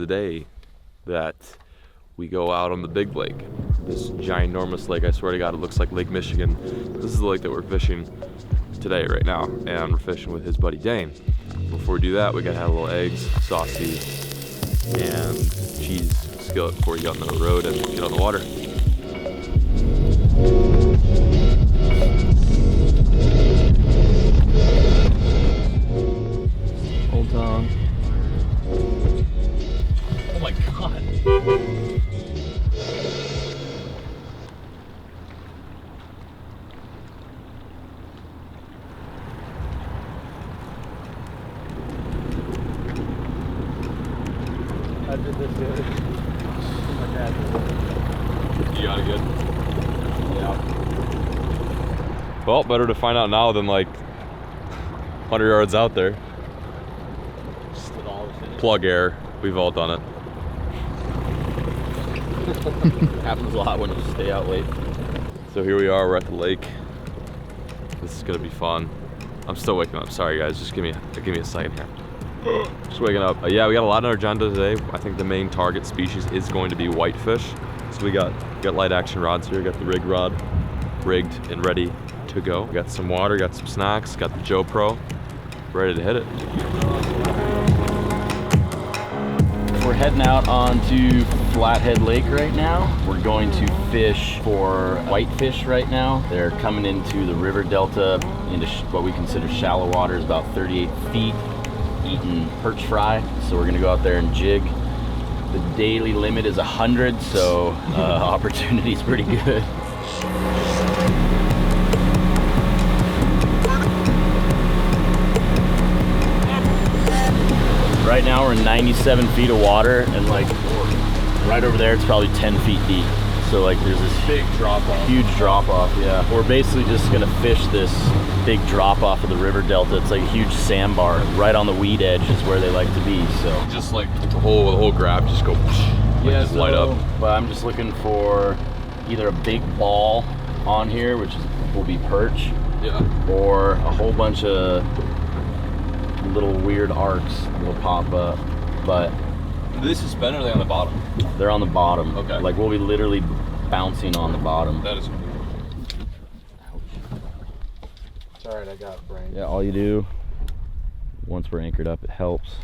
the day that we go out on the big lake. This ginormous lake, I swear to God, it looks like Lake Michigan. This is the lake that we're fishing today, right now, and we're fishing with his buddy Dane. Before we do that, we gotta have a little eggs, sausage, and cheese skillet before we get on the road and get on the water. Hold on. Oh my God. I did this the other day. My dad did it. You got it good? Yeah. Well, better to find out now than like 100 yards out there. Plug air. We've all done it. Happens a lot when you stay out late. So here we are, we're at the lake. This is gonna be fun. I'm still waking up. Sorry guys, just give me a second here. Just waking up. Yeah, we got a lot on our agenda today. I think the main target species is going to be whitefish. So we got light action rods here. We got the rig rod rigged and ready to go. We got some water, got some snacks, got the Joe Pro ready to hit it. We're heading out onto Flathead Lake right now. We're going to fish for whitefish right now. They're coming into the river delta into what we consider shallow waters, about 38 feet, eating perch fry. So we're gonna go out there and jig. The daily limit is 100, so opportunity's pretty good. Right now we're in 97 feet of water, and like right over there it's probably 10 feet deep. So like there's this Big drop off. huge drop off, yeah. We're basically just gonna fish this big drop off of the river delta. It's like a huge sandbar. Right on the weed edge is where they like to be, so. Just like the whole grab, just go just light up. But I'm just looking for either a big ball on here, which will be perch, Yeah. or a whole bunch of little weird arcs will pop up. But Do they suspend or are they on the bottom? they're on the bottom. Okay. Like we'll be literally bouncing on the bottom. That is cool. It's alright, I got it, Brian. Yeah, all you do, once we're anchored up, it helps.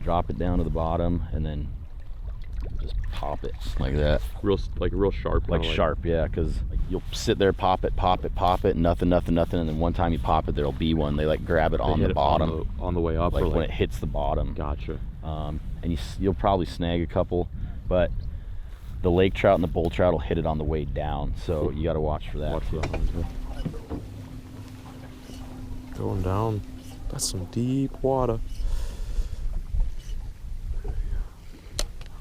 Drop it down to the bottom and then just pop it like that. Real sharp. Like kinda sharp, yeah, because like, you'll sit there, pop it, nothing, and then one time you pop it, there'll be one. They like grab it They on hit the it bottom, on the way up, like or when it hits the bottom. Gotcha. And you'll probably snag a couple, but the lake trout and the bull trout will hit it on the way down, so you got to watch for that. Watch that one too. Going down. That's some deep water.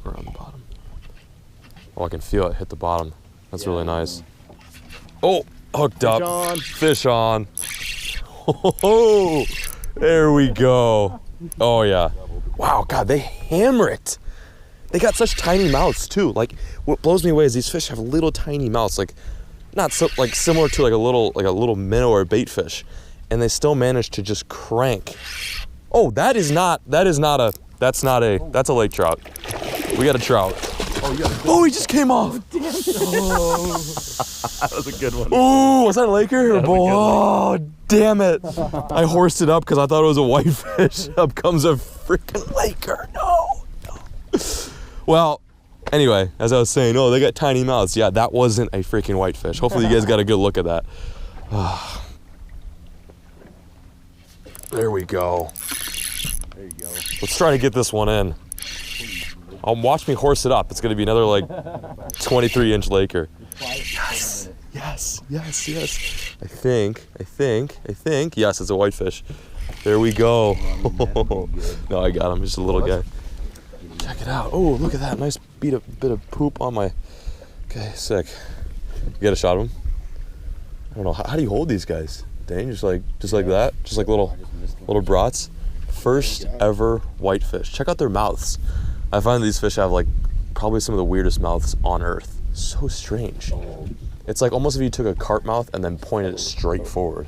We're on the bottom. Oh, I can feel it hit the bottom. That's really nice. Oh, hooked up. Fish on. Oh, there we go. Oh yeah. Wow, God, they hammer it. They got such tiny mouths too. Like, what blows me away is these fish have little tiny mouths, like not so like similar to like a little minnow or bait fish, and they still manage to just crank. Oh, that's a lake trout. We got a trout. Oh, he just came off. That was a good one. Oh, was that a laker or a bull? Oh, damn it. I horsed it up because I thought it was a whitefish. Up comes a freaking laker. No. Well, anyway, as I was saying, oh, they got tiny mouths. Yeah, that wasn't a freaking whitefish. Hopefully you guys got a good look at that. There we go. There you go. Let's try to get this one in. Watch me horse it up. It's going to be another like 23-inch laker. Yes. I think. Yes, it's a whitefish. There we go. No, I got him. Just a little guy. Check it out. Oh, look at that. Nice bit of poop on my. Okay, sick. You got a shot of him? I don't know. How do you hold these guys? Dane, just like that? Just like little brats? First ever whitefish. Check out their mouths. I find these fish have like probably some of the weirdest mouths on earth. So strange. It's like almost if you took a carp mouth and then pointed it straight forward.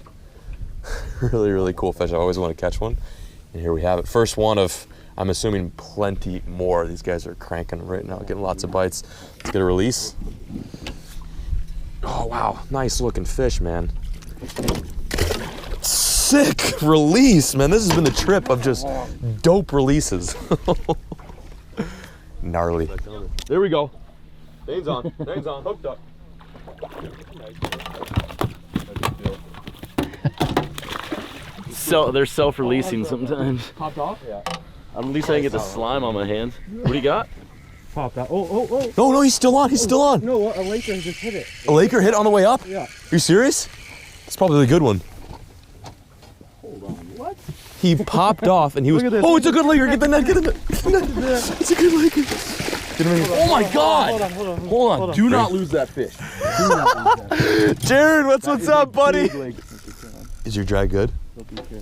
Really, really cool fish. I always want to catch one. And here we have it. First one of I'm assuming plenty more. These guys are cranking right now, getting lots of bites. Let's get a release. Oh, wow. Nice looking fish, man. Sick release, man. This has been the trip of just dope releases. Gnarly. There we go. Dane's on. Dane's on. Hooked up. So they're self-releasing sometimes. Popped off? Yeah. At least I can get the slime on my hands. What do you got? Popped out. Oh. No, he's still on. He's still on. No, a Laker just hit it. A Laker hit on the way up? Yeah. Are you serious? It's probably a good one. Hold on. What? He popped off and he was. Oh, it's a good Laker. Get the net. Get the net. Get the net. It's a good Laker. Get him in. Oh my God! Hold on. Do not lose that fish. Jared, what's up, buddy? Is your drag good?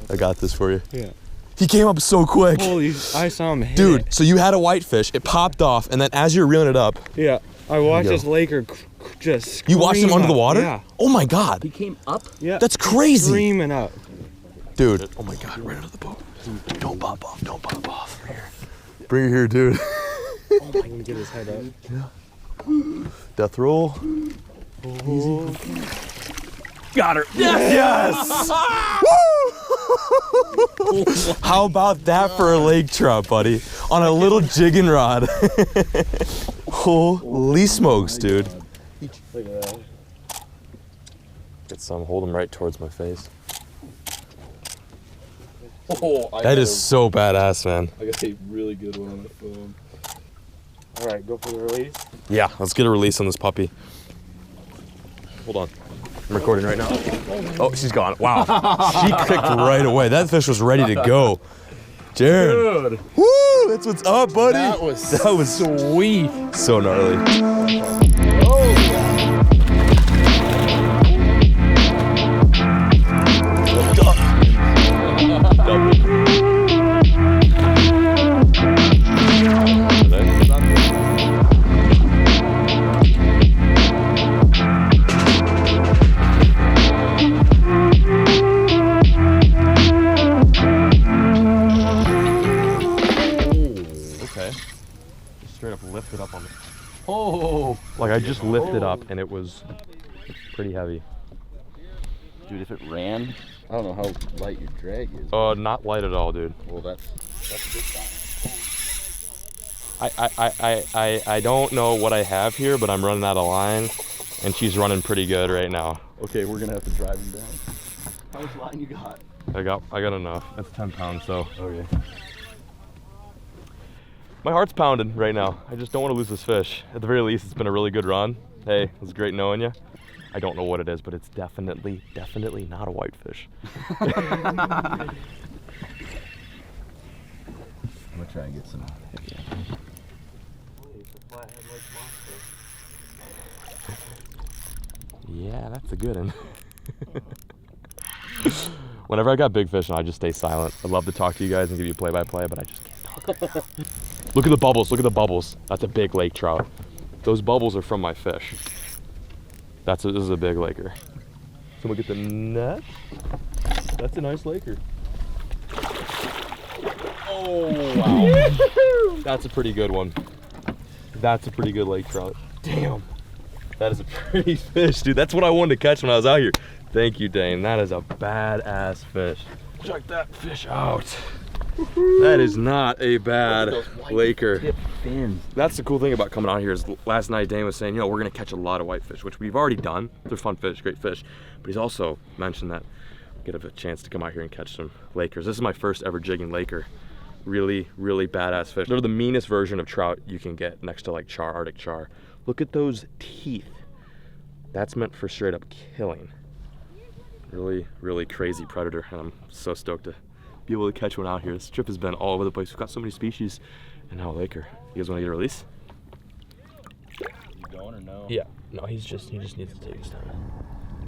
I got this for you. Yeah. He came up so quick. Holy, I saw him hit Dude, it. so you had a whitefish, it popped off, and then as you're reeling it up, Yeah. I watched There you this Laker just you watched him scream under the up. water? Yeah. Oh my God. He came up. Yeah. That's crazy. Screaming up. Dude, oh my God, right under the boat. Don't pop off, don't pop off. Bring her. Bring her here, dude. I'm gonna get his head up. Death roll. Oh. Got her. Yes! Woo! How about that for a lake trout, buddy? On a little jigging rod. Holy smokes, dude. Look at that. Get some, hold them right towards my face. Oh, That is so badass, man. I got a really good one on the phone. All right, go for the release. Yeah, let's get a release on this puppy. Hold on. I'm recording right now. Oh, she's gone. Wow. She clicked right away. That fish was ready to go. Jared. Dude, Woo! That's what's up, buddy. that was sweet. So gnarly. Straight up lifted up on the. Oh. Like I just lifted up and it was pretty heavy. Dude, if it ran, I don't know how light your drag is. Not light at all, dude. Well, that's a good sign. I don't know what I have here, but I'm running out of line, and she's running pretty good right now. Okay, we're gonna have to drive him down. How much line you got? I got enough. That's 10 pounds, so. Okay. My heart's pounding right now. I just don't want to lose this fish. At the very least, it's been a really good run. Hey, it was great knowing you. I don't know what it is, but it's definitely not a whitefish. I'm gonna try and get some. Yeah, that's a good one. Whenever I got big fish, I just stay silent. I'd love to talk to you guys and give you play-by-play, but I just can't talk. Look at the bubbles, look at the bubbles. That's a big lake trout. Those bubbles are from my fish. This is a big laker. So we'll get the net. That's a nice laker. Oh, wow. That's a pretty good one. That's a pretty good lake trout. Damn. That is a pretty fish, dude. That's what I wanted to catch when I was out here. Thank you, Dane. That is a badass fish. Check that fish out. That is not a bad laker. That's the cool thing about coming out here is last night Dane was saying, you know, we're gonna catch a lot of whitefish, which we've already done. They're fun fish, great fish. But he's also mentioned that we get a chance to come out here and catch some lakers. This is my first ever jigging laker. Really, really badass fish. They're the meanest version of trout you can get next to like char, Arctic char. Look at those teeth. That's meant for straight up killing. Really, really crazy predator, and I'm so stoked to be able to catch one out here. This trip has been all over the place. We've got so many species, and now a laker. You guys want to get a release? You going or no? Yeah. No, he just needs to take his time.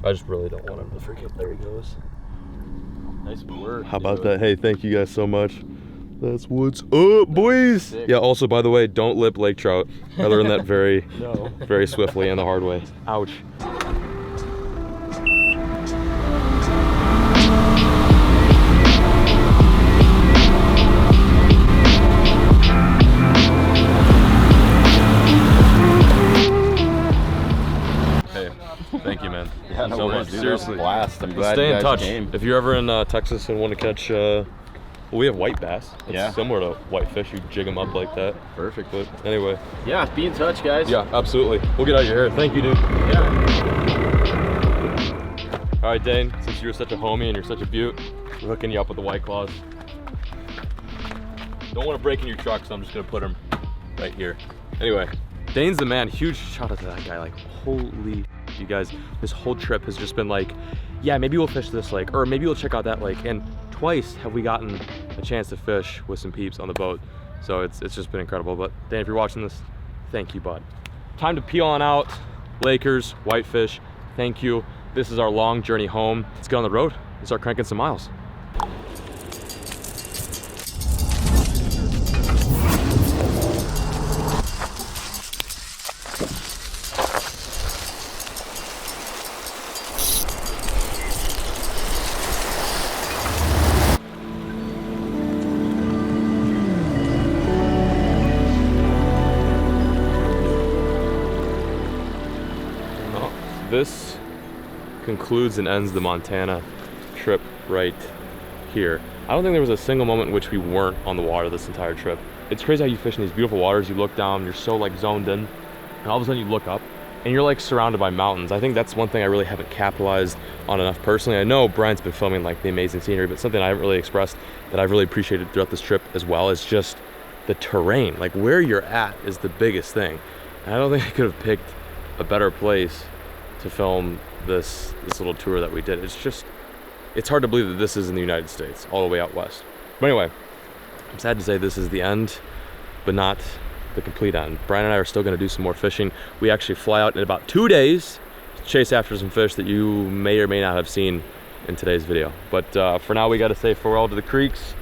I just really don't want him to freak out. There he goes. Nice work. How about that? Hey, thank you guys so much. That's what's up, boys. Sick. Yeah, also, by the way, don't lip lake trout. I learned that very, No. very swiftly and the hard way. Ouch. man. Yeah, no so worries, much. dude. Seriously. Blast. I'm glad Stay you in guys touch. came. If you're ever in Texas and want to catch, well, we have white bass. It's Yeah. similar to whitefish. You jig them up like that. Perfect. But anyway. Yeah, be in touch, guys. Yeah, absolutely. We'll get out of your hair. Thank you, dude. Yeah. All right, Dane, since you're such a homie and you're such a beaut, we're hooking you up with the White Claws. Don't want to break in your truck, so I'm just gonna put them right here. Anyway, Dane's the man. Huge shout out to that guy. Like, holy, you guys, this whole trip has just been like, yeah, maybe we'll fish this lake, or maybe we'll check out that lake. And twice have we gotten a chance to fish with some peeps on the boat. So it's just been incredible. But Dane, if you're watching this, thank you, bud. Time to peel on out. Lakers, whitefish, thank you. This is our long journey home. Let's get on the road and start cranking some miles. This concludes and ends the Montana trip right here. I don't think there was a single moment in which we weren't on the water this entire trip. It's crazy how you fish in these beautiful waters. You look down, you're so like zoned in, and all of a sudden you look up and you're like surrounded by mountains. I think that's one thing I really haven't capitalized on enough personally. I know Brian's been filming like the amazing scenery, but something I haven't really expressed that I've really appreciated throughout this trip as well is just the terrain. Like where you're at is the biggest thing. And I don't think I could have picked a better place to film this little tour that we did. It's hard to believe that this is in the United States, all the way out west. But anyway, I'm sad to say this is the end, but not the complete end. Brian and I are still gonna do some more fishing. We actually fly out in about 2 days to chase after some fish that you may or may not have seen in today's video. But for now, we gotta say farewell to the creeks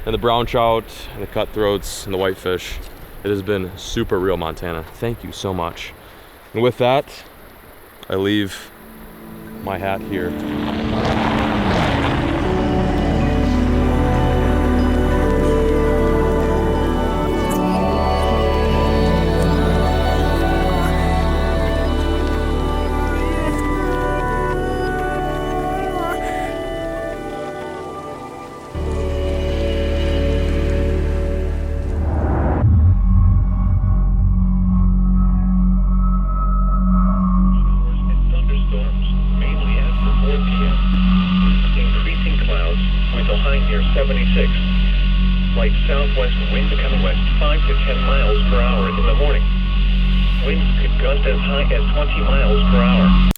and the brown trout and the cutthroats and the whitefish. It has been super real, Montana. Thank you so much. And with that, I leave my hat here. Light southwest wind coming west 5 to 10 miles per hour in the morning. Winds could gust as high as 20 miles per hour.